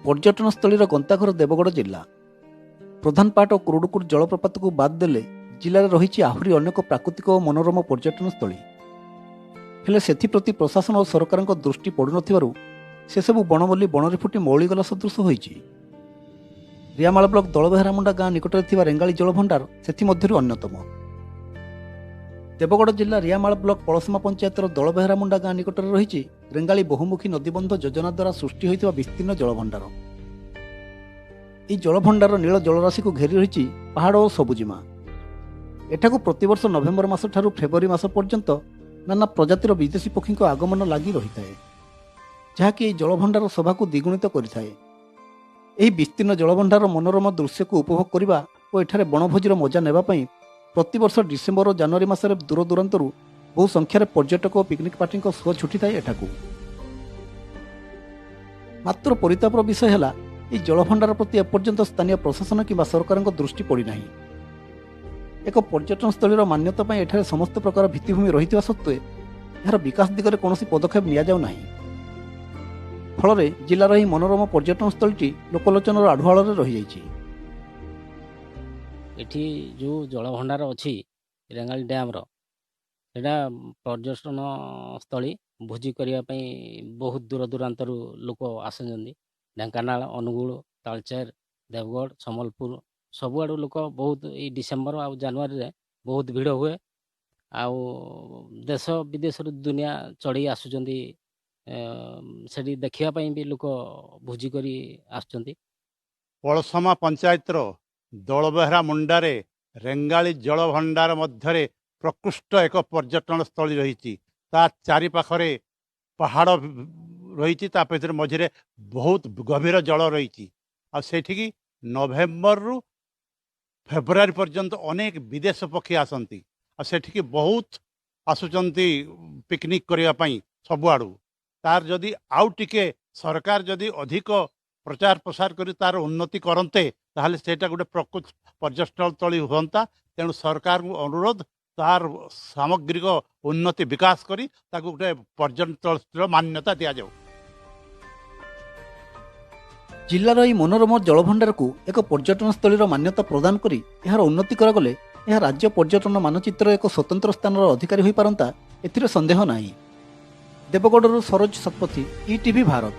पर्यटनस्थलीर गंताघर देवगढ़ जिला प्रधान पाट और कुरुडुकुर जलप्रपात को बाद देले जिले रही आहरी अनेक प्राकृतिक और मनोरम पर्यटनस्थली हेले सेप्रति प्रशासन और सरकार दृष्टि पड़ू से सबू बणमल्ली बणरे फुटी मौलीगला सदृश होईछि। रियामाल ब्लॉक दलबेहरामुंडा गाँ निकटरे थिबा रेंगाली जलभंडार सेथिमध्यरु अन्यतम। देवगढ़ जिला रियामाल ब्लॉक पळसम पंचायतर दलबेहरामुंडा गाँ निकटरे रही रेंगाली बहुमुखी नदीबंध योजना द्वारा सृष्टि होइतिबा विस्तीर्ण जलभंडार। यह जलभंडार नील जलराशि को घेरी रही पहाड़ और सबुजिमा। एठाकू प्रतिवर्ष नवेम्बर मास ठारू फेब्रुआरी मास पर्यंत नाना प्रजातिर विदेशी पक्षी आगमन लगी रही है, जहाँकि जलभंडार शोभा को द्विगुणित करिथाए। यही विस्तीर्ण जलभंडार मनोरम दृश्य को उपभोग करने और एठारे बणभोजीर मजा नेबापी प्रतिवर्ष डिसेम्बर और जनवरी मासरे दूर दूरांतरू बहु संख्यार पर्यटक और पिकनिक पार्टी शो छुटी थाए एठाकू। मात्र परितापर विषय है यह जलभंडार प्रति एपर्यंत स्थानीय प्रशासन किंवा सरकार दृष्टि पड़ना। एक पर्यटनस्थलीर मान्यता पर एठारे समस्त प्रकार भित्तिभूमि रही सत्वे यार विकास दिगरे कौन पदक्षेप नि फल जिलार ही मनोरम पर्यटनस्थली लोकलोचन आढ़ुआल रही जाइछि। एठी जो जलभंडार अच्छी रेंगाली डैम सेटा पर्यटन स्थली भोजी करने बहुत दूर दूरांतर लोक आसुँच। ढेंकानाल, अनुगुल, तालचेर, देवगढ़, सम्बलपुर सबुआड़ लोक बहुत ये डिसेम्बर आ जनवरी रे बहुत भिड़ हुए। आउ देश विदेश दुनिया चढ़ी आसुँच से देखापी भी लोक भोजी कर आसुँच। पळसम पंचायतर दलबेहरा मुंडारे रेंगाली जलभंडार मध्य प्रकृष्ट एक पर्यटन स्थली रही। चारि पाखरे पहाड़ रही मझे बहुत गभीर जल रही। आठिकी नवेम्बर रु फेब्रुआरी पर्यंत अनेक विदेश पक्षी आसती। सेठिकी बहुत आसुचंती पिकनिक करने सबुआड़ू। तार जदि आउ टिके सरकार जदि अधिक प्रचार प्रसार कर तार उन्नति करते ताहले सेटा गोटे प्रकृत पर्यटन स्थली होता। तेणु सरकार को अनुरोध तार सामग्रिक उन्नति विकास करी ताकू गोटे पर्यटन स्थल मान्यता दि जाऊ। जिलार यह मनोरम जलभंडार को एक पर्यटनस्थलीर मान्यता प्रदान करी यार उन्नति करागले यह राज्य पर्यटन मानचित्र एक स्वतंत्र स्थान अधिकारी हो पारंता एथिरे संदेह नहीं। देवगढ़ सरोज शतपथी, ईटीवी भारत।